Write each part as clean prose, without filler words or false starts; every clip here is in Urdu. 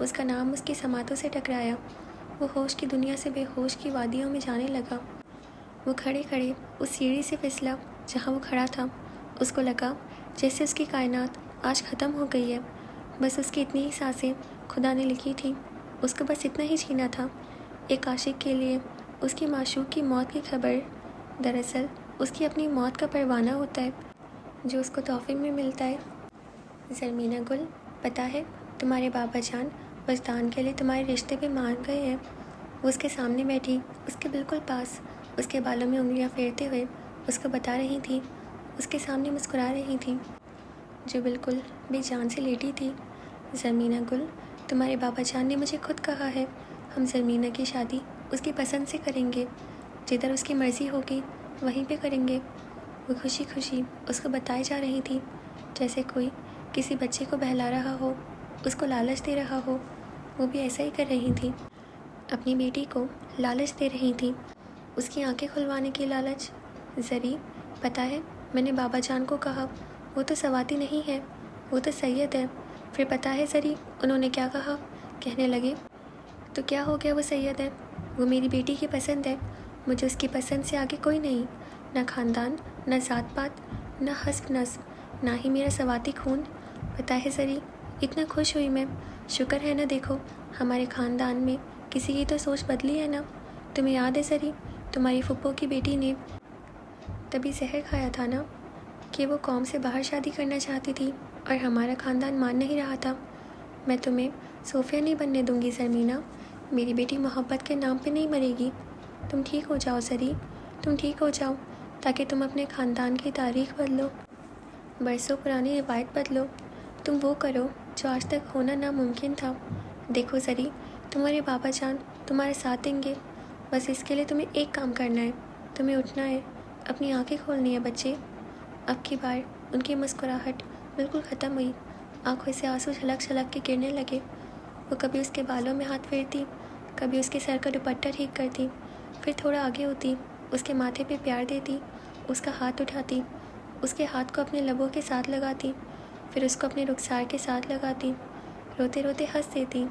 اس کا نام اس کی سماعتوں سے ٹکرایا۔ وہ ہوش کی دنیا سے بے ہوش کی وادیوں میں جانے لگا۔ وہ کھڑے کھڑے اس سیڑھی سے پھسلا جہاں وہ کھڑا تھا۔ اس کو لگا جیسے اس کی کائنات آج ختم ہو گئی ہے۔ بس اس کی اتنی ہی سانسیں خدا نے لکھی تھی، اس کو بس اتنا ہی جینا تھا۔ ایک عاشق کے لیے اس کی معشوق کی موت کی خبر دراصل اس کی اپنی موت کا پروانہ ہوتا ہے جو اس کو تحفے میں ملتا ہے۔ زرمینہ گل، پتہ ہے تمہارے بابا جان وجدان کے لیے تمہارے رشتے پہ مان گئے ہیں۔ وہ اس کے سامنے بیٹھی، اس کے بالکل پاس، اس کے بالوں میں انگلیاں پھیرتے ہوئے اس کو بتا رہی تھی، اس کے سامنے مسکرا رہی تھی جو بالکل بے جان سے لیٹی تھی۔ زرمینہ گل، تمہارے بابا جان نے مجھے خود کہا ہے ہم زرمینہ کی شادی اس کی پسند سے کریں گے، جدھر اس کی مرضی ہوگی وہیں پہ کریں گے۔ وہ خوشی خوشی اس کو بتائے جا رہی تھی جیسے کوئی کسی بچے کو بہلا رہا ہو، اس کو لالچ دے رہا ہو۔ وہ بھی ایسا ہی کر رہی تھی، اپنی بیٹی کو لالچ دے رہی تھی، اس کی آنکھیں کھلوانے کی لالچ۔ زری، پتہ ہے میں نے بابا جان کو کہا وہ تو سواتی نہیں ہے، وہ تو سید ہے۔ پھر پتہ ہے زری انہوں نے کیا کہا؟ کہنے لگے تو کیا ہو گیا، وہ سید ہے، وہ میری بیٹی کی پسند ہے، مجھے اس کی پسند سے آگے کوئی نہیں، نہ خاندان، نہ ذات پات، نہ حسب نسب، نہ ہی میرا سواتی خون۔ پتہ ہے زری اتنا خوش ہوئی میں، شکر ہے نا، دیکھو ہمارے خاندان میں کسی کی تو سوچ بدلی ہے نا۔ تمہیں یاد ہے زری تمہاری پھپھو کی بیٹی نے تبھی زہر کھایا تھا نا کہ وہ قوم سے باہر شادی کرنا چاہتی تھی اور ہمارا خاندان مان نہیں رہا تھا۔ میں تمہیں صوفیہ نہیں بننے دوں گی زرمینہ، میری بیٹی محبت کے نام پہ نہیں مرے گی۔ تم ٹھیک ہو جاؤ زری، تم ٹھیک ہو جاؤ تاکہ تم اپنے خاندان کی تاریخ بدلو، برسوں پرانی روایت بدلو، تم وہ کرو جو آج تک ہونا ناممکن تھا۔ دیکھو زری تمہارے بابا جان تمہارے ساتھ دیں گے، بس اس کے لیے تمہیں ایک کام کرنا ہے، تمہیں اٹھنا ہے، اپنی آنکھیں کھولنی ہے بچے۔ اب کی بار ان کی مسکراہٹ بالکل ختم ہوئی، آنکھوں سے آنسو چھلک چھلک کے گرنے لگے۔ وہ کبھی اس کے بالوں میں ہاتھ پھیرتی، کبھی اس کے سر کا دوپٹہ ٹھیک کرتی، پھر تھوڑا آگے ہوتی، اس کے ماتھے پہ پیار دیتی، اس کا ہاتھ اٹھاتی، اس کے ہاتھ کو اپنے لبوں کے ساتھ لگاتی، پھر اس کو اپنے رخسار کے ساتھ لگاتی، روتے روتے ہنس دیتی،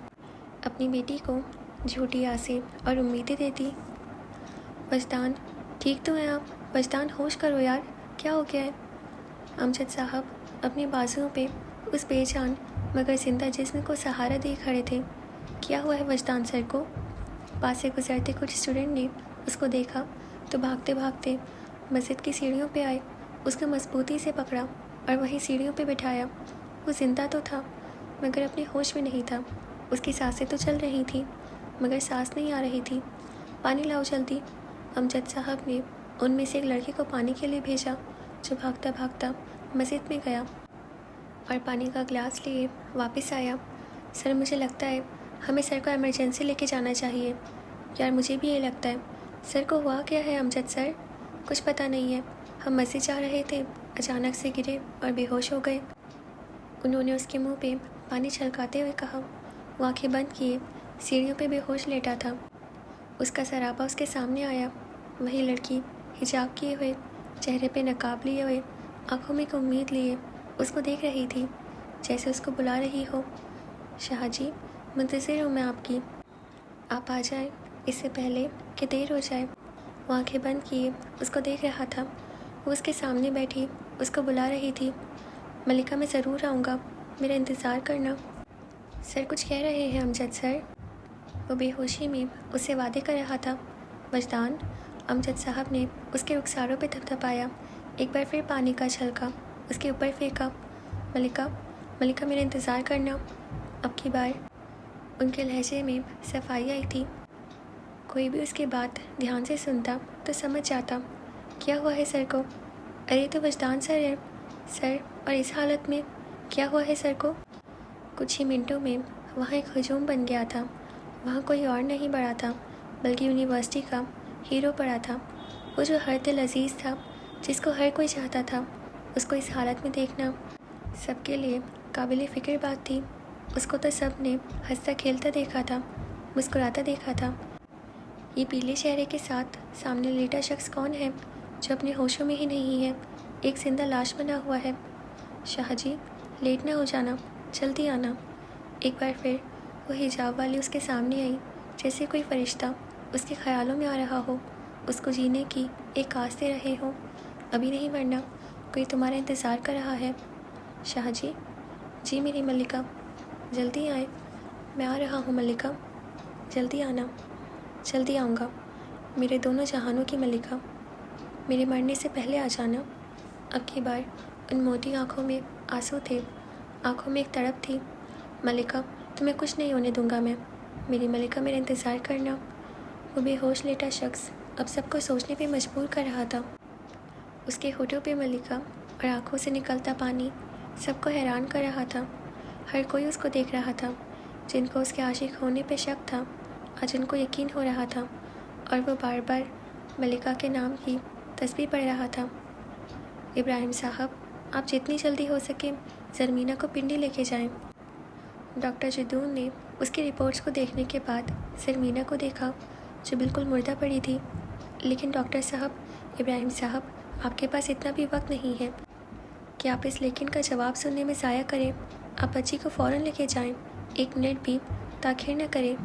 اپنی بیٹی کو جھوٹی آسیں اور امیدیں دیتی۔ وجدان، ٹھیک تو ہیں آپ؟ وجدان ہوش کرو یار، کیا ہو گیا ہے؟ امجد صاحب اپنے بازوؤں پہ اس بے جان مگر زندہ جسم کو سہارا دیے کھڑے تھے۔ کیا ہوا ہے وجدان سر کو؟ پاس سے گزرتے کچھ اسٹوڈنٹ نے اس کو دیکھا تو بھاگتے بھاگتے مسجد کی سیڑھیوں پہ آئے، اس کو مضبوطی سے پکڑا اور وہیں سیڑھیوں پہ بٹھایا۔ وہ زندہ تو تھا مگر اپنے ہوش میں نہیں تھا، اس کی سانسیں تو چل رہی تھیں مگر سانس نہیں آ رہی تھی۔ پانی لاؤ جلدی۔ امجد صاحب نے ان میں سے ایک لڑکے کو پانی کے لیے بھیجا جو بھاگتا بھاگتا مسجد میں گیا اور پانی کا گلاس لیے واپس آیا۔ سر مجھے لگتا ہے ہمیں سر کو ایمرجنسی لے کے جانا چاہیے۔ یار مجھے بھی یہ لگتا ہے۔ سر کو ہوا کیا ہے امجد سر؟ کچھ پتہ نہیں ہے، ہم مسجد جا رہے تھے، اچانک سے گرے اور بے ہوش ہو گئے۔ انہوں نے اس کے منہ پہ پانی چھلکاتے ہوئے کہا۔ وہ آنکھیں بند کیے سیڑھیوں پہ بے ہوش لیٹا تھا۔ اس کا سراپا اس کے سامنے آیا، وہی لڑکی حجاب کیے ہوئے، چہرے پہ نقاب لیے ہوئے، آنکھوں میں ایک امید لیے اس کو دیکھ رہی تھی جیسے اس کو بلا رہی ہو۔ شاہ جی منتظر ہوں میں آپ کی، آپ آ جائیں اس سے پہلے کہ دیر ہو جائے۔ وہ آنکھیں بند کیے اس کو دیکھ رہا تھا، وہ اس کے سامنے بیٹھی اس کو بلا رہی تھی۔ ملکہ میں ضرور آؤں گا، میرا انتظار کرنا۔ سر کچھ کہہ رہے ہیں امجد سر؟ وہ بے ہوشی میں اس سے وعدے کر رہا تھا۔ وجدان، امجد صاحب نے اس کے رخساروں پہ تھپتھپایا، ایک بار پھر پانی کا چھلکا اس کے اوپر پھینکا۔ ملکہ میرا انتظار کرنا۔ اب کی بار ان کے لہجے میں صفائی آئی تھی، کوئی بھی اس کی بات دھیان سے سنتا تو سمجھ جاتا۔ کیا ہوا ہے سر کو؟ ارے تو وجدان سر ہے سر، اور اس حالت میں کیا ہوا ہے سر کو؟ کچھ ہی منٹوں میں وہاں ایک ہجوم بن گیا تھا۔ وہاں کوئی اور نہیں بڑا تھا بلکہ یونیورسٹی کا ہیرو پڑا تھا، وہ جو ہر دل عزیز تھا، جس کو ہر کوئی چاہتا تھا۔ اس کو اس حالت میں دیکھنا سب کے لیے قابل فکر بات تھی۔ اس کو تو سب نے ہنستا کھیلتا دیکھا تھا، مسکراتا دیکھا تھا۔ یہ پیلے چہرے کے ساتھ سامنے لیٹا شخص کون ہے جو اپنے ہوشوں میں ہی نہیں ہے، ایک زندہ لاش بنا ہوا ہے؟ شاہ جی لیٹ نہ ہو جانا، جلدی آنا۔ ایک بار پھر وہ حجاب والی اس کے سامنے آئی، جیسے کوئی فرشتہ اس کے خیالوں میں آ رہا ہو، اس کو جینے کی ایک آس دے رہے ہو۔ ابھی نہیں ورنہ کوئی تمہارا انتظار کر رہا ہے۔ شاہ جی؟ جی میری ملکہ، جلدی آئے۔ میں آ رہا ہوں ملکہ، جلدی آنا۔ جلدی آؤں گا میرے دونوں جہانوں کی ملکہ، میرے مرنے سے پہلے آ جانا۔ اب کی بار ان موٹی آنکھوں میں آنسو تھے، آنکھوں میں ایک تڑپ تھی۔ ملکہ تمہیں کچھ نہیں ہونے دوں گا میں، میری ملکہ میرا انتظار کرنا۔ وہ بے ہوش لیٹا شخص اب سب کو سوچنے پہ مجبور کر رہا تھا۔ اس کے ہونٹوں پہ ملکہ اور آنکھوں سے نکلتا پانی سب کو حیران کر رہا تھا۔ ہر کوئی اس کو دیکھ رہا تھا، جن کو اس کے عاشق ہونے پہ شک تھا اور جن کو یقین ہو رہا تھا، اور وہ بار بار ملکہ کے نام کی تسبیح پڑھ رہا تھا۔ ابراہیم صاحب، آپ جتنی جلدی ہو سکے زرمینہ کو پنڈی لے کے جائیں۔ ڈاکٹر جدون نے اس کی رپورٹس کو دیکھنے کے بعد زرمینہ کو دیکھا، جو بالکل مردہ پڑی تھی۔ لیکن ڈاکٹر صاحب، ابراہیم صاحب، آپ کے پاس اتنا بھی وقت نہیں ہے کہ آپ اس لیکن کا جواب سننے میں ضائع کریں۔ آپ بچی کو فوراً لے کے جائیں، ایک منٹ بھی تاخیر نہ کریں۔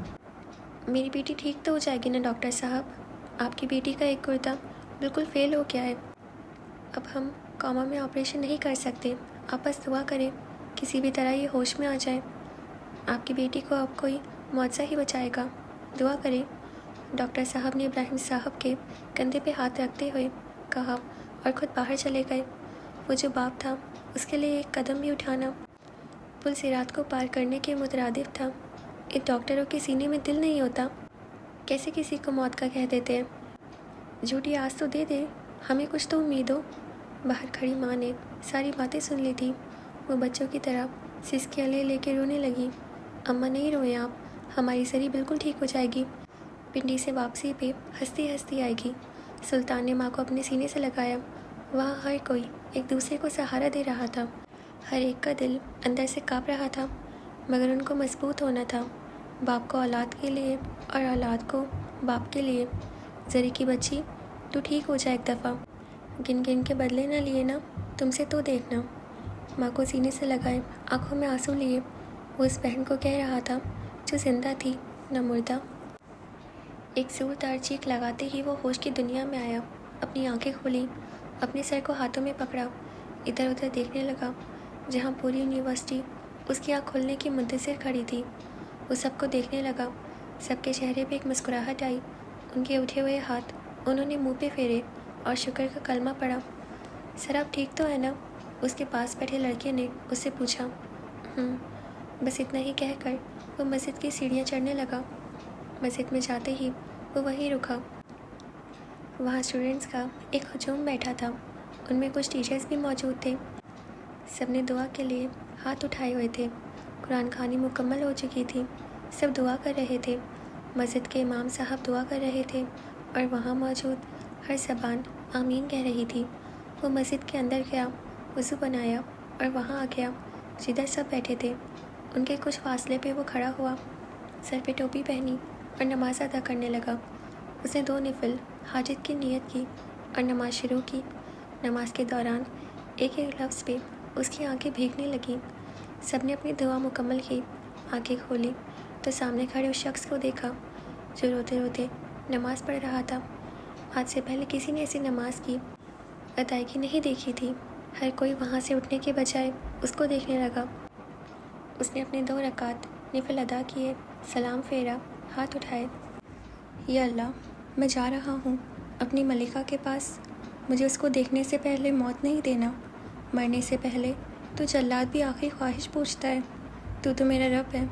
میری بیٹی ٹھیک تو ہو جائے گی نا ڈاکٹر صاحب؟ آپ کی بیٹی کا ایک گردہ بالکل فیل ہو گیا ہے، اب ہم کوما میں آپریشن نہیں کر سکتے۔ آپ بس دعا کریں کسی بھی طرح یہ ہوش میں آ جائے۔ آپ کی بیٹی کو اب کوئی معجزہ ہی بچائے گا، دعا کریں۔ ڈاکٹر صاحب نے ابراہیم صاحب کے کندھے پہ ہاتھ رکھتے ہوئے کہا اور خود باہر چلے گئے۔ وہ جو باپ تھا اس کے لیے ایک قدم بھی اٹھانا پل صراط کو پار کرنے کے مترادف تھا۔ ان ڈاکٹروں کے سینے میں دل نہیں ہوتا، کیسے کسی کو موت کا کہہ دیتے ہیں؟ جھوٹی آس تو دے دے، ہمیں کچھ تو امید ہو۔ باہر کھڑی ماں نے ساری باتیں سن لی تھی۔ وہ بچوں کی طرح سسکیاں لے کے رونے لگی۔ اماں نہیں روئیں آپ، ہماری سری بالکل ٹھیک ہو جائے گی، پنڈی سے واپسی پہ ہنستی ہنستی آئے گی۔ سلطان نے ماں کو اپنے سینے سے لگایا۔ وہاں ہر کوئی ایک دوسرے کو سہارا دے رہا تھا، ہر ایک کا دل اندر سے کانپ رہا تھا، مگر ان کو مضبوط ہونا تھا، باپ کو اولاد کے لیے اور اولاد کو باپ کے لیے۔ زری کی بچی، تو ٹھیک ہو جائے ایک دفعہ، گن گن کے بدلے نہ لیے نا، تم سے تو دیکھنا۔ ماں کو سینے سے لگائے، آنکھوں میں آنسو لیے، وہ اس بہن کو کہہ رہا تھا جو زندہ تھی نہ مردہ۔ ایک زوردار چیخ لگاتے ہی وہ ہوش کی دنیا میں آیا، اپنی آنکھیں کھولی، اپنے سر کو ہاتھوں میں پکڑا، ادھر ادھر دیکھنے لگا، جہاں پوری یونیورسٹی اس کی آنکھ کھلنے کی منتظر کھڑی تھی۔ وہ سب کو دیکھنے لگا، سب کے چہرے پہ ایک مسکراہٹ آئی، ان کے اٹھے ہوئے ہاتھ انہوں نے منہ پہ پھیرے اور شکر کا کلمہ پڑھا۔ سر آپ ٹھیک تو ہے نا؟ اس کے پاس بیٹھے لڑکے نے اس سے پوچھا۔ بس اتنا ہی کہہ کر وہ مسجد کی سیڑھیاں چڑھنے لگا۔ مسجد میں جاتے ہی وہ وہیں رکا۔ وہاں اسٹوڈنٹس کا ایک ہجوم بیٹھا تھا، ان میں کچھ ٹیچرز بھی موجود تھے۔ سب نے دعا کے لیے ہاتھ اٹھائے ہوئے تھے۔ قرآن خوانی مکمل ہو چکی تھی، سب دعا کر رہے تھے۔ مسجد کے امام صاحب دعا کر رہے تھے اور وہاں موجود ہر زبان آمین کہہ رہی تھی۔ وہ مسجد کے اندر گیا، وضو بنایا اور وہاں آ گیا جدھر سب بیٹھے تھے۔ ان کے کچھ فاصلے پہ وہ کھڑا ہوا، سر پہ ٹوپی پہنی اور نماز ادا کرنے لگا۔ اس نے 2 نفل حاجت کی نیت کی اور نماز شروع کی۔ نماز کے دوران ایک ایک لفظ پہ اس کی آنکھیں بھیگنے لگیں۔ سب نے اپنی دعا مکمل کی، آنکھیں کھولی تو سامنے کھڑے اس شخص کو دیکھا جو روتے روتے نماز پڑھ رہا تھا۔ آج سے پہلے کسی نے ایسی نماز کی ادائیگی نہیں دیکھی تھی۔ ہر کوئی وہاں سے اٹھنے کے بجائے اس کو دیکھنے لگا۔ اس نے اپنے 2 رکعت نفل ادا کیے، سلام پھیرا، ہاتھ اٹھائے۔ یا اللہ، میں جا رہا ہوں اپنی ملکہ کے پاس، مجھے اس کو دیکھنے سے پہلے موت نہیں دینا، مرنے سے پہلے تو جلاد بھی آخری خواہش پوچھتا ہے، تو میرا رب ہے،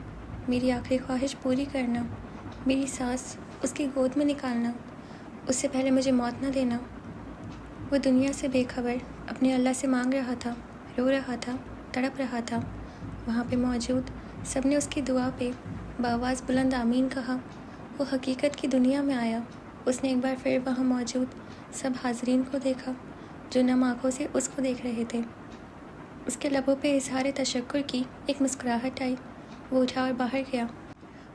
میری آخری خواہش پوری کرنا، میری سانس اس کی گود میں نکالنا، اس سے پہلے مجھے موت نہ دینا۔ وہ دنیا سے بے خبر اپنے اللہ سے مانگ رہا تھا، رو رہا تھا، تڑپ رہا تھا۔ وہاں پہ موجود سب نے اس کی دعا پہ بآواز بلند آمین کہا۔ وہ حقیقت کی دنیا میں آیا۔ اس نے ایک بار پھر وہاں موجود سب حاضرین کو دیکھا جو نم آنکھوں سے اس کو دیکھ رہے تھے۔ اس کے لبوں پہ اظہار تشکر کی ایک مسکراہٹ آئی۔ وہ اٹھا اور باہر گیا۔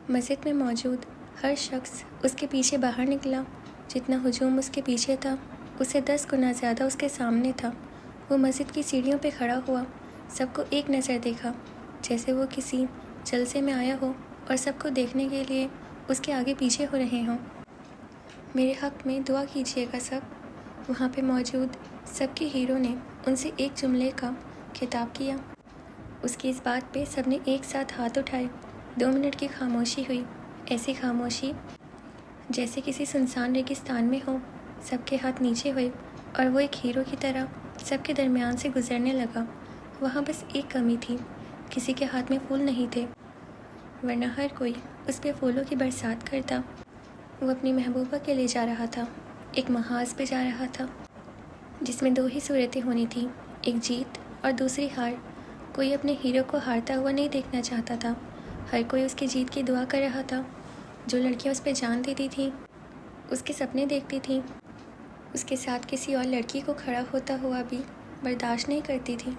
مسجد میں موجود ہر شخص اس کے پیچھے باہر نکلا۔ جتنا ہجوم اس کے پیچھے تھا، اس سے 10 گنا زیادہ اس کے سامنے تھا۔ وہ مسجد کی سیڑھیوں پہ کھڑا ہوا، سب کو ایک نظر دیکھا، جیسے وہ کسی جلسے میں آیا ہو اور سب کو دیکھنے کے لیے اس کے آگے پیچھے ہو رہے ہوں۔ میرے حق میں دعا کیجیے گا سب۔ وہاں پہ موجود سب کے ہیرو نے ان سے ایک جملے کا خطاب کیا۔ اس کی اس بات پہ سب نے ایک ساتھ ہاتھ اٹھائے۔ 2 منٹ کی خاموشی ہوئی، ایسی خاموشی جیسے کسی سنسان ریگستان میں ہو۔ سب کے ہاتھ نیچے ہوئے اور وہ ایک ہیرو کی طرح سب کے درمیان سے گزرنے لگا۔ وہاں بس ایک کمی تھی، کسی کے ہاتھ میں پھول نہیں تھے، ورنہ ہر کوئی اس پہ پھولوں کی برسات کرتا۔ وہ اپنی محبوبہ کے لیے جا رہا تھا، ایک محاذ پہ جا رہا تھا جس میں 2 ہی صورتیں ہونی تھیں، ایک جیت اور دوسری ہار۔ کوئی اپنے ہیرو کو ہارتا ہوا نہیں دیکھنا چاہتا تھا، ہر کوئی اس کی جیت کی دعا کر رہا تھا۔ جو لڑکیاں اس پہ جان دیتی تھیں، اس کے سپنے دیکھتی تھیں، اس کے ساتھ کسی اور لڑکی کو کھڑا ہوتا ہوا بھی برداشت نہیں کرتی تھی،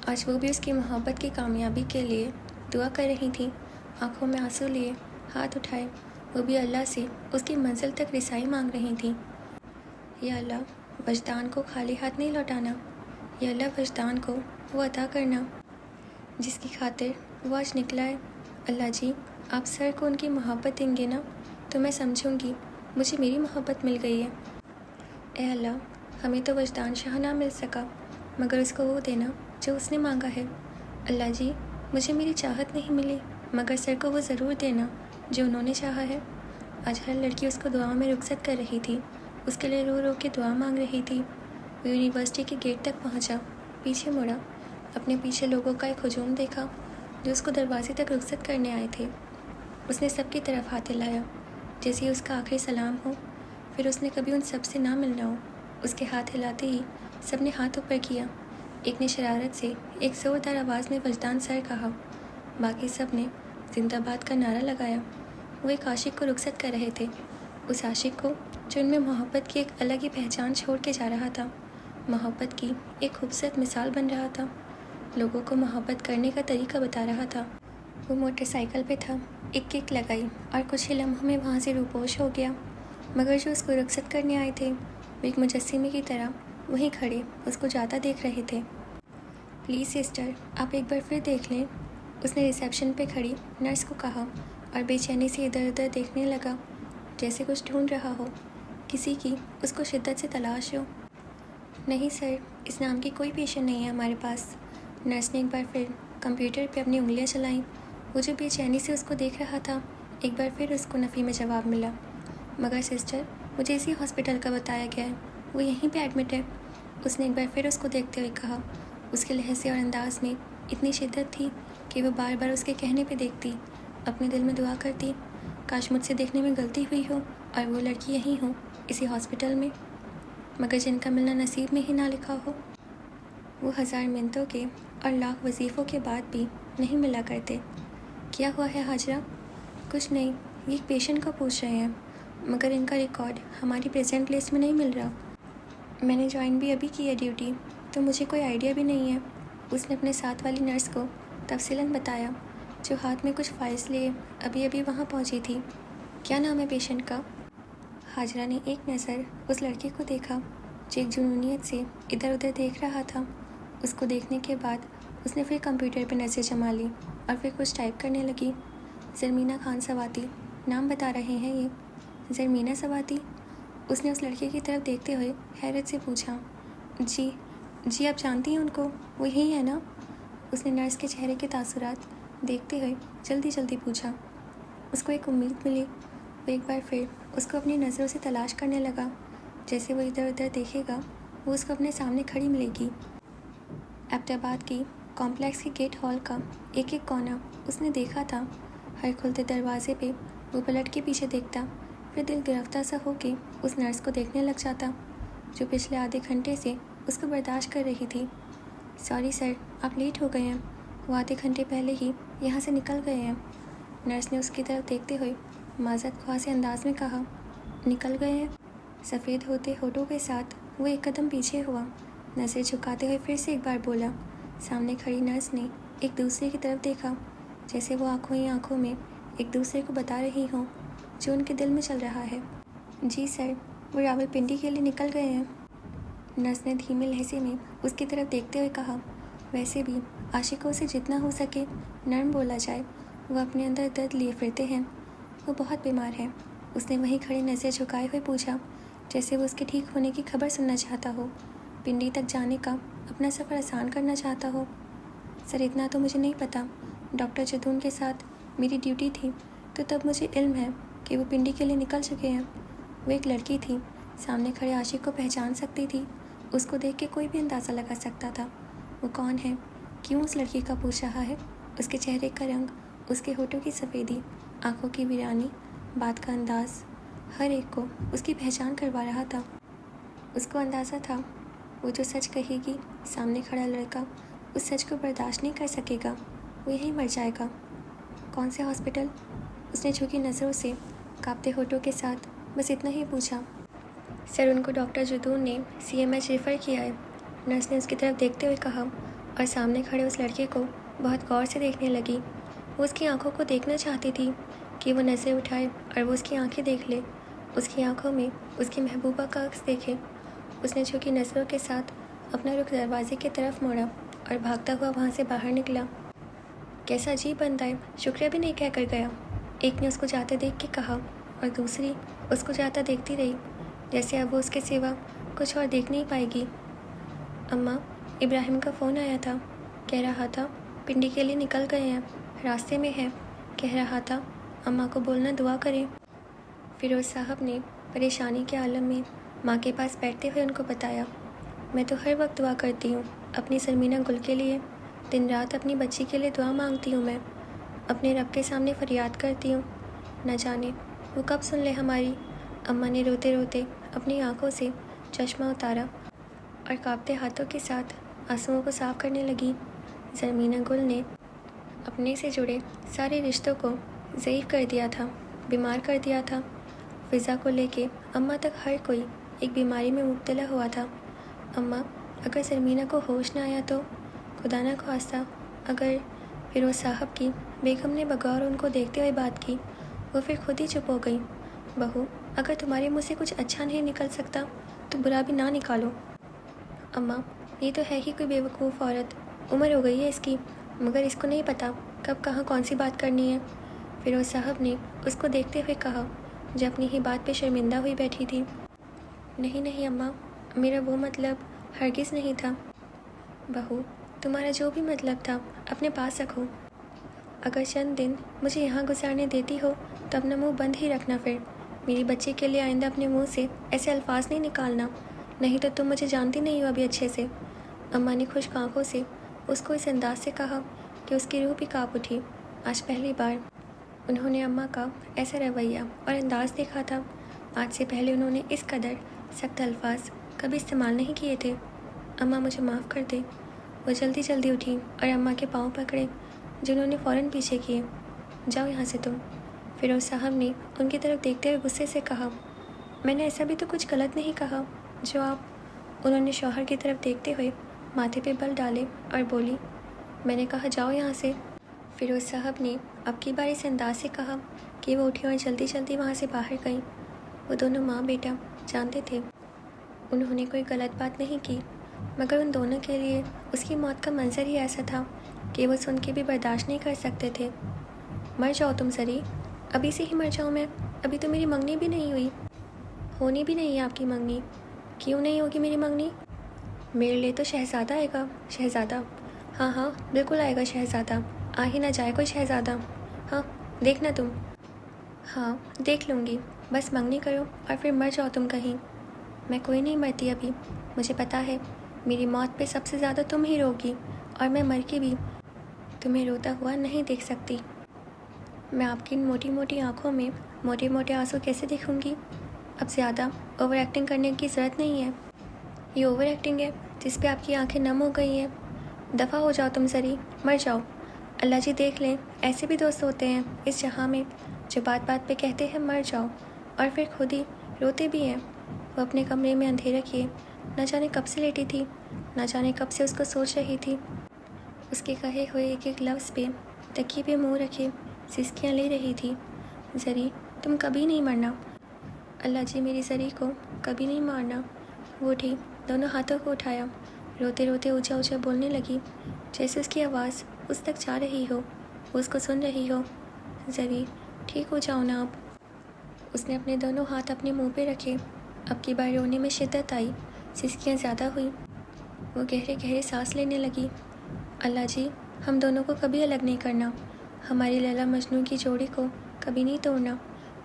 آج وہ بھی اس کی محبت کی کامیابی کے لیے دعا کر رہی تھیں، آنکھوں میں آنسو لیے، ہاتھ اٹھائے، وہ بھی اللہ سے اس کی منزل تک رسائی مانگ رہی تھیں۔ یا اللہ، وجدان کو خالی ہاتھ نہیں لوٹانا، یا اللہ وجدان کو وہ عطا کرنا جس کی خاطر وہ آج نکلا ہے۔ اللہ جی، آپ سر کو ان کی محبت دیں گے نا تو میں سمجھوں گی مجھے میری محبت مل گئی ہے۔ اے اللہ، ہمیں تو وجدان شاہ نہ مل سکا، مگر اس کو وہ دینا جو اس نے مانگا ہے۔ اللہ جی، مجھے میری چاہت نہیں ملی، مگر سر کو وہ ضرور دینا جو انہوں نے چاہا ہے۔ آج ہر لڑکی اس کو دعا میں رخصت کر رہی تھی، اس کے لیے رو رو کے دعا مانگ رہی تھی۔ وہ یونیورسٹی کے گیٹ تک پہنچا، پیچھے مڑا، اپنے پیچھے لوگوں کا ایک ہجوم دیکھا جو اس کو دروازے تک رخصت کرنے آئے تھے۔ اس نے سب کی طرف ہاتھ ہلایا جیسے اس کا آخری سلام ہو، پھر اس نے کبھی ان سب سے نہ ملنا ہو۔ اس کے ہاتھ ہلاتے ہی سب نے ہاتھ اوپر کیا۔ ایک نے شرارت سے ایک زوردار آواز میں وجدان سر کہا، باقی سب نے زندہ باد کا نعرہ لگایا۔ وہ ایک عاشق کو رخصت کر رہے تھے، اس عاشق کو جو ان میں محبت کی ایک الگ ہی پہچان چھوڑ کے جا رہا تھا، محبت کی ایک خوبصورت مثال بن رہا تھا، لوگوں کو محبت کرنے کا طریقہ بتا رہا تھا۔ وہ موٹر سائیکل پہ تھا، ایک کک لگائی اور کچھ ہی لمحوں میں وہاں سے روپوش ہو گیا، مگر جو اس کو رخصت کرنے آئے تھے وہ ایک مجسمے کی طرح وہیں کھڑے اس کو جاتا دیکھ رہے تھے۔ پلیز سسٹر، آپ ایک بار پھر دیکھ لیں، اس نے ریسیپشن پہ کھڑی نرس کو کہا اور بے چینی سے ادھر ادھر دیکھنے لگا جیسے کچھ ڈھونڈ رہا ہو، کسی کی اس کو شدت سے تلاش ہو۔ نہیں سر، اس نام کی کوئی پیشنٹ نہیں ہے ہمارے پاس۔ نرس نے ایک بار پھر کمپیوٹر پہ اپنی انگلیاں چلائیں۔ وہ جو بے چینی سے اس کو دیکھ رہا تھا، ایک بار پھر اس کو نفی میں جواب ملا، مگر سسٹر، مجھے اسی ہاسپٹل کا بتایا گیا ہے، وہ یہیں پہ ایڈمٹ ہے۔ اس نے ایک بار پھر اس کو دیکھتے ہوئے کہا۔ اس کے لہجے اور انداز میں اتنی شدت تھی کہ وہ بار بار اس کے کہنے پہ دیکھتی، اپنے دل میں دعا کرتی، کاش مجھ سے دیکھنے میں غلطی ہوئی ہو اور وہ لڑکی یہیں ہو، اسی ہاسپٹل میں، مگر جن کا ملنا نصیب میں ہی نہ لکھا ہو۔ وہ 1000 منتوں کے اور لاکھ وظیفوں کے بعد بھی نہیں ملا کرتے۔ کیا ہوا ہے حاجرہ؟ کچھ نہیں، یہ ایک پیشنٹ کو پوچھ رہے ہیں، مگر ان کا ریکارڈ ہماری پریزنٹ لسٹ میں نہیں مل رہا۔ میں نے جوائن بھی ابھی کی ہے ڈیوٹی، تو مجھے کوئی آئیڈیا بھی نہیں ہے۔ اس نے اپنے ساتھ والی نرس کو تفصیلاً بتایا، جو ہاتھ میں کچھ فائلز لیے ابھی وہاں پہنچی تھی۔ کیا نام ہے پیشنٹ کا؟ حاجرہ نے ایک نظر اس لڑکے کو دیکھا جو ایک جنونیت سے ادھر ادھر دیکھ رہا تھا۔ اس کو دیکھنے کے بعد اس نے پھر کمپیوٹر پہ نظر جما لی اور پھر کچھ ٹائپ کرنے لگی۔ زرمینہ خان سواتی نام بتا رہے ہیں یہ؟ زرمینہ سواتی؟ اس نے اس لڑکے کی طرف دیکھتے ہوئے حیرت سے پوچھا۔ جی آپ جانتی ہیں ان کو، وہ یہی ہے نا؟ اس نے نرس کے چہرے کے تاثرات دیکھتے ہوئے جلدی پوچھا۔ اس کو ایک امید ملی، وہ ایک بار پھر اس کو اپنی نظروں سے تلاش کرنے لگا، جیسے وہ ادھر ادھر دیکھے گا وہ اس کو اپنے سامنے کھڑی ملے گی۔ ایبٹ آباد کی کمپلیکس کے گیٹ ہال کا ایک ایک کونا اس نے دیکھا تھا، ہر کھلتے دروازے پہ وہ پلٹ کے پیچھے دیکھتا، پھر دل گرفتہ سا ہو کے اس نرس کو دیکھنے لگ جاتا جو پچھلے آدھے گھنٹے سے اس کو برداشت کر رہی تھی۔ سوری سر، آپ لیٹ ہو گئے ہیں، وہ آدھے گھنٹے پہلے ہی یہاں سے نکل گئے ہیں۔ نرس نے اس کی طرف دیکھتے ہوئے معذرت خواہ سے انداز میں کہا۔ نکل گئے ہیں؟ سفید ہوتے ہونٹوں کے ساتھ وہ ایک قدم پیچھے ہوا، نظر جھکاتے ہوئے پھر سے ایک بار بولا۔ سامنے کھڑی نرس نے ایک دوسرے کی طرف دیکھا، جیسے وہ آنکھوں ہی آنکھوں میں ایک دوسرے کو بتا رہی ہوں جو ان کے دل میں چل رہا ہے۔ جی سر، وہ راولپنڈی کے لیے نکل گئے ہیں، نرس نے دھیمے لہجے میں اس کی طرف دیکھتے ہوئے کہا۔ ویسے بھی عاشقوں سے جتنا ہو سکے نرم بولا جائے، وہ اپنے اندر درد لیے پھرتے ہیں۔ وہ بہت بیمار ہے، اس نے وہیں کھڑے نظر جھکائے ہوئے پوچھا، جیسے وہ اس کے ٹھیک ہونے کی خبر سننا چاہتا ہو، پنڈی تک جانے کا اپنا سفر آسان کرنا چاہتا ہو۔ سر اتنا تو مجھے نہیں پتا، ڈاکٹر جدون کے ساتھ میری ڈیوٹی تھی تو تب مجھے علم ہے کہ وہ پنڈی کے لیے نکل چکے ہیں۔ وہ ایک لڑکی تھی، سامنے کھڑے عاشق کو پہچان سکتی تھی، اس کو دیکھ کے کوئی بھی اندازہ لگا سکتا تھا وہ کون ہے، کیوں اس لڑکی کا پوچھ رہا ہے۔ اس کے چہرے کا رنگ، اس کے ہونٹوں کی سفیدی، آنکھوں کی ویرانی، بات کا انداز، ہر ایک کو اس کی پہچان کروا رہا تھا۔ اس کو اندازہ تھا وہ جو سچ کہے گی، سامنے کھڑا لڑکا اس سچ کو برداشت نہیں کر سکے گا، وہ یہیں مر جائے گا۔ کون سے ہاسپٹل؟ اس نے جھکی نظروں سے کانپتے ہونٹوں کے ساتھ بس اتنا ہی پوچھا۔ سر ان کو ڈاکٹر جدون نے CMH ریفر کیا ہے، نرس نے اس کی طرف دیکھتے ہوئے کہا، اور سامنے کھڑے اس لڑکے کو بہت غور سے دیکھنے لگی۔ وہ اس کی آنکھوں کو دیکھنا چاہتی تھی کہ وہ نظر اٹھائے اور وہ اس کی آنکھیں دیکھ لے، اس کی آنکھوں میں اس کی محبوبہ کا عکس دیکھے۔ اس نے جھکی نظروں کے ساتھ اپنا رخ دروازے کی طرف موڑا اور بھاگتا ہوا وہاں سے باہر نکلا۔ کیسا عجیب بندہ ہے، شکریہ بھی نہیں کہہ کر گیا، ایک نے اس کو جاتے دیکھ کے کہا، اور دوسری اس کو جاتا دیکھتی رہی، جیسے اب وہ اس کے سوا کچھ اور دیکھ نہیں پائے گی۔ اماں، ابراہیم کا فون آیا تھا، کہہ رہا تھا پنڈی کے لیے نکل گئے ہیں، راستے میں ہے، کہہ رہا تھا اماں کو بولنا دعا کریں۔ فیروز صاحب نے پریشانی کے عالم میں ماں کے پاس بیٹھتے ہوئے ان کو بتایا، میں تو ہر وقت دعا کرتی ہوں اپنی سرمینہ گل کے لیے، دن رات اپنی بچی کے لیے دعا مانگتی ہوں، میں اپنے رب کے سامنے فریاد کرتی ہوں، نہ جانے وہ کب سن لے ہماری۔ اماں نے روتے روتے اپنی آنکھوں سے چشمہ اتارا اور کانپتے ہاتھوں کے ساتھ آنسوؤں کو صاف کرنے لگی۔ زرمینہ گل نے اپنے سے جڑے سارے رشتوں کو ضعیف کر دیا تھا، بیمار کر دیا تھا۔ فضا کو لے کے اماں تک ہر کوئی ایک بیماری میں مبتلا ہوا تھا۔ اماں، اگر زرمینہ کو ہوش نہ آیا تو خدا نہ خواستہ اگر فیروز صاحب کی بیگم نے بغور ان کو دیکھتے ہوئے بات کی، وہ پھر خود ہی چپ ہو گئی۔ بہو، اگر تمہارے منہ سے کچھ اچھا نہیں نکل سکتا تو برا بھی نہ نکالو۔ اماں، یہ تو ہے ہی کوئی بے وقوف عورت، عمر ہو گئی ہے اس کی، مگر اس کو نہیں پتا کب کہاں کون سی بات کرنی ہے۔ فیروز صاحب نے اس کو دیکھتے ہوئے کہا جو اپنی ہی بات پہ شرمندہ ہوئی بیٹھی تھی۔ نہیں نہیں اماں، میرا وہ مطلب ہرگز نہیں تھا۔ بہو، تمہارا جو بھی مطلب تھا اپنے پاس رکھو، اگر چند دن مجھے یہاں گزارنے دیتی ہو تو اپنا منہ بند ہی رکھنا، پھر میری بچی کے لیے آئندہ اپنے منہ سے ایسے الفاظ نہیں نکالنا، نہیں تو تم مجھے جانتی نہیں ہو ابھی اچھے سے۔ اماں نے خشک آنکھوں سے اس کو اس انداز سے کہا کہ اس کی روح بھی کانپ اٹھی۔ آج پہلی بار انہوں نے اماں کا ایسا رویہ اور انداز دیکھا تھا، آج سے پہلے انہوں نے اس قدر سخت الفاظ کبھی استعمال نہیں کیے تھے۔ اماں مجھے معاف کر دے۔ وہ جلدی جلدی اٹھی اور اماں کے پاؤں پکڑے، جنہوں نے فوراً پیچھے کیے۔ جاؤ یہاں سے تم۔ فیروز صاحب نے ان کی طرف دیکھتے ہوئے غصے سے کہا، میں نے ایسا بھی تو کچھ غلط نہیں کہا جو آپ۔ انہوں نے شوہر کی طرف دیکھتے ہوئے ماتھے پہ بل ڈالے اور بولی، میں نے کہا جاؤ یہاں سے۔ فیروز صاحب نے اب کی بار اس انداز سے کہا کہ وہ اٹھی اور جلدی جلدی وہاں سے باہر گئیں۔ وہ دونوں ماں بیٹا جانتے تھے انہوں نے کوئی غلط بات نہیں کی، مگر ان دونوں کے لیے اس کی موت کا منظر ہی ایسا تھا کہ وہ سن کے بھی برداشت نہیں کر سکتے تھے۔ مر جاؤ تم سری، ابھی سے ہی مر جاؤں میں، ابھی تو میری منگنی بھی نہیں ہوئی۔ ہونی بھی نہیں ہے آپ کی منگنی۔ کیوں نہیں ہوگی میری منگنی؟ میرے لیے تو شہزادہ آئے گا، شہزادہ۔ ہاں ہاں بالکل آئے گا شہزادہ، آ ہی نہ جائے کوئی شہزادہ۔ ہاں دیکھنا تم۔ ہاں دیکھ لوں گی، بس منگنی کرو اور پھر مر جاؤ تم کہیں۔ میں کوئی نہیں مرتی ابھی، مجھے پتا ہے میری موت پہ سب سے زیادہ تم ہی روگی، اور میں مر کے بھی تمہیں روتا ہوا نہیں دیکھ سکتی۔ میں آپ کی ان موٹی موٹی آنکھوں میں موٹے موٹے آنسو کیسے دیکھوں گی؟ اب زیادہ اوور ایکٹنگ کرنے کی ضرورت نہیں ہے۔ یہ اوور ایکٹنگ ہے جس پہ آپ کی آنکھیں نم ہو گئی ہیں۔ دفع ہو جاؤ تم سری، مر جاؤ۔ اللہ جی دیکھ لیں، ایسے بھی دوست ہوتے ہیں اس جہاں میں جو بات بات پہ کہتے ہیں مر جاؤ، اور پھر خود ہی روتے بھی ہیں۔ وہ اپنے کمرے میں اندھیرا کیے نہ جانے کب سے لیٹی تھی، نہ جانے کب سے اس کو سوچ رہی تھی۔ اس کے کہے ہوئے ایک ایک لفظ پہ تکیے پہ منہ رکھے سسکیاں لے رہی تھی۔ زری، تم کبھی نہیں مرنا، اللہ جی میری زری کو کبھی نہیں مارنا۔ وہ اٹھی، دونوں ہاتھوں کو اٹھایا، روتے روتے اونچا اونچا بولنے لگی جیسے اس کی آواز اس تک جا رہی ہو۔ وہ اس کو سن رہی ہو۔ زری، ٹھیک ہو جاؤ نا اب۔ اس نے اپنے دونوں ہاتھ اپنے منہ پہ رکھے۔ اب کی بار رونے میں شدت آئی، سسکیاں زیادہ ہوئیں۔ وہ گہرے گہرے سانس لینے لگی۔ اللہ جی، ہم دونوں کو کبھی الگ نہیں کرنا، ہماری لیلا مجنوں کی جوڑی کو کبھی نہیں توڑنا۔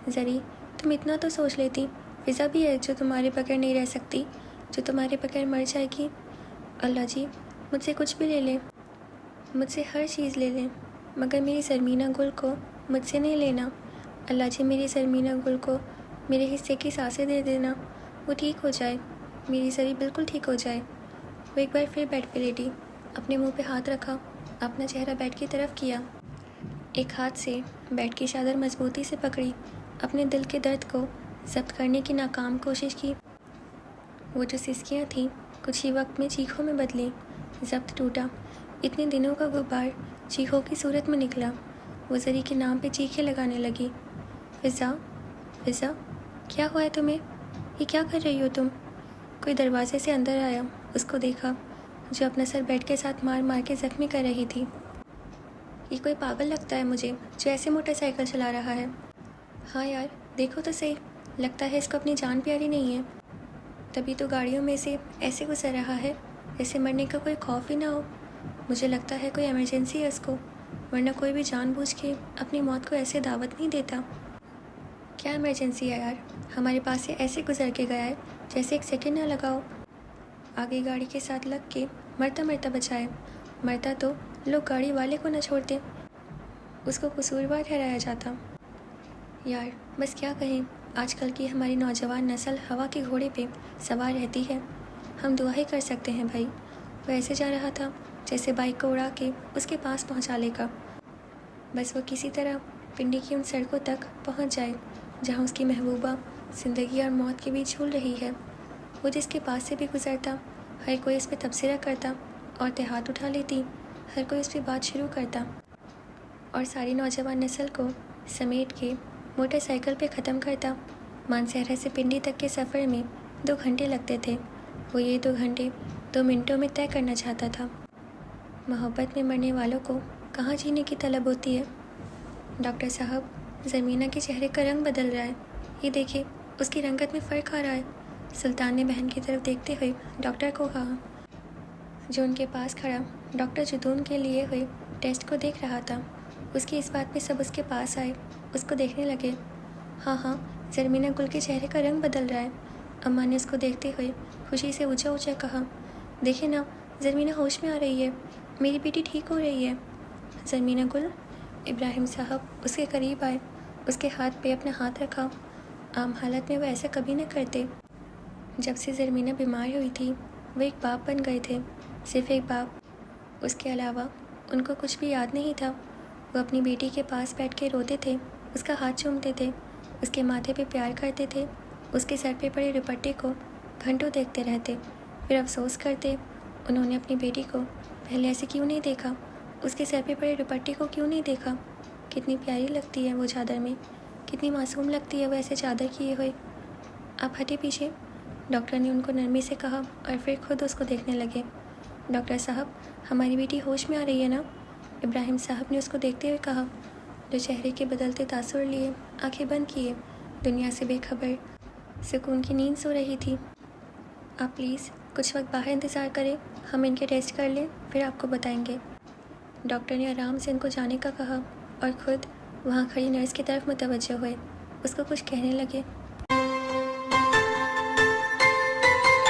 زری، تم اتنا تو سوچ لیتی، فضا بھی ہے جو تمہارے بغیر نہیں رہ سکتی، جو تمہارے بغیر مر جائے گی۔ اللہ جی، مجھ سے کچھ بھی لے لیں، مجھ سے ہر چیز لے لیں، مگر میری زرمینہ گل کو مجھ سے نہیں لینا۔ اللہ جی، میری زرمینہ گل کو میرے حصے کی سانسیں دے دینا، وہ ٹھیک ہو جائے، میری زری بالکل ٹھیک ہو جائے۔ وہ ایک بار پھر بیڈ پہ لیٹی، اپنے منہ پہ ہاتھ رکھا، اپنا چہرہ بیڈ کی طرف کیا، ایک ہاتھ سے بیڈ کی چادر مضبوطی سے پکڑی، اپنے دل کے درد کو ضبط کرنے کی ناکام کوشش کی۔ وہ جو سسکیاں تھیں کچھ ہی وقت میں چیخوں میں بدلیں، ضبط ٹوٹا، اتنے دنوں کا غبار چیخوں کی صورت میں نکلا۔ وہ زری کے نام پہ چیخیں لگانے لگی۔ فضا، فضا، کیا ہوا ہے تمہیں؟ یہ کیا کر رہی ہو تم؟ کوئی دروازے سے اندر آیا، اس کو دیکھا جو اپنا سر بیڈ کے ساتھ مار مار کے زخمی کر رہی تھی۔ یہ کوئی پاگل لگتا ہے مجھے جو ایسے موٹر سائیکل چلا رہا ہے۔ ہاں یار، دیکھو تو صحیح، لگتا ہے اس کو اپنی جان پیاری نہیں ہے، تبھی تو گاڑیوں میں سے ایسے گزر رہا ہے جیسے مرنے کا کوئی خوف ہی نہ ہو۔ مجھے لگتا ہے کوئی ایمرجنسی ہے اس کو، ورنہ کوئی بھی جان بوجھ کے اپنی موت کو ایسے دعوت نہیں دیتا۔ کیا ایمرجنسی ہے یار، ہمارے پاس سے ایسے گزر کے گیا ہے جیسے ایک سیکنڈ نہ لگاؤ۔ آگے گاڑی کے ساتھ لگ کے مرتا مرتا بچائے، مرتا تو لوگ گاڑی والے کو نہ چھوڑتے، اس کو قصوروار ٹھہرایا جاتا۔ یار بس کیا کہیں، آج کل کی ہماری نوجوان نسل ہوا کے گھوڑے پہ سوار رہتی ہے۔ ہم دعا ہی کر سکتے ہیں بھائی، وہ ایسے جا رہا تھا جیسے بائک کو اڑا کے اس کے پاس پہنچا لے گا، بس وہ کسی طرح پنڈی کی ان سڑکوں تک پہنچ جائے جہاں اس کی محبوبہ زندگی اور موت کے بیچ جھول رہی ہے۔ وہ جس کے پاس سے بھی گزرتا، ہر کوئی اس پہ تبصرہ کرتا، عورتیں ہاتھ اٹھا لیتی، ہر کوئی اس پہ بات شروع کرتا، اور ساری نوجوان نسل کو سمیٹ کے موٹر سائیکل پہ ختم کرتا۔ مانسہرہ سے پنڈی تک کے سفر میں 2 گھنٹے لگتے تھے، وہ یہ 2 گھنٹے 2 منٹوں میں طے کرنا چاہتا تھا۔ محبت میں مرنے والوں کو کہاں جینے کی طلب ہوتی ہے؟ ڈاکٹر صاحب، زمینہ کے چہرے کا رنگ بدل رہا ہے، یہ دیکھیں اس کی رنگت میں فرق آ رہا ہے۔ سلطان نے بہن کی طرف دیکھتے ہوئے ڈاکٹر کو کہا، جو ان کے پاس کھڑا ڈاکٹر جتون کے لیے ہوئے ٹیسٹ کو دیکھ رہا تھا۔ اس کی اس بات پہ سب اس کے پاس آئے، اس کو دیکھنے لگے۔ ہاں ہاں، زرمینہ گل کے چہرے کا رنگ بدل رہا ہے۔ اماں نے اس کو دیکھتے ہوئے خوشی سے اونچا اونچا کہا، دیکھیں نا، زرمینہ ہوش میں آ رہی ہے، میری بیٹی ٹھیک ہو رہی ہے۔ زرمینہ گل؟ ابراہیم صاحب اس کے قریب آئے، اس کے ہاتھ پہ اپنا ہاتھ رکھا۔ عام حالت میں وہ ایسا کبھی نہ کرتے۔ جب سے زرمینہ بیمار ہوئی تھی وہ ایک باپ بن گئے تھے، صرف ایک باپ، اس کے علاوہ ان کو کچھ بھی یاد نہیں تھا۔ وہ اپنی بیٹی کے پاس بیٹھ کے روتے تھے، اس کا ہاتھ چومتے تھے، اس کے ماتھے پہ پیار کرتے تھے، اس کے سر پہ پڑے دوپٹے کو گھنٹوں دیکھتے رہتے، پھر افسوس کرتے انہوں نے اپنی بیٹی کو پہلے ایسے کیوں نہیں دیکھا، اس کے سر پہ پڑے دوپٹے کو کیوں نہیں دیکھا، کتنی پیاری لگتی ہے وہ چادر میں، کتنی معصوم لگتی ہے وہ ایسے چادر کیے ہوئے۔ آپ ہٹے پیچھے، ڈاکٹر نے ان کو نرمی سے کہا، اور پھر خود اس کو دیکھنے لگے۔ ڈاکٹر صاحب، ہماری بیٹی ہوش میں آ رہی ہے نا؟ ابراہیم صاحب نے اس کو دیکھتے ہوئے کہا، جو چہرے کے بدلتے تاثر لیے آنکھیں بند کیے دنیا سے بے خبر سکون کی نیند سو رہی تھی۔ آپ پلیز کچھ وقت باہر انتظار کریں، ہم ان کے ٹیسٹ کر لیں، پھر آپ کو بتائیں گے۔ ڈاکٹر نے آرام سے ان کو جانے کا کہا اور خود وہاں کھڑی نرس کی طرف متوجہ ہوئے، اس کو کچھ کہنے لگے۔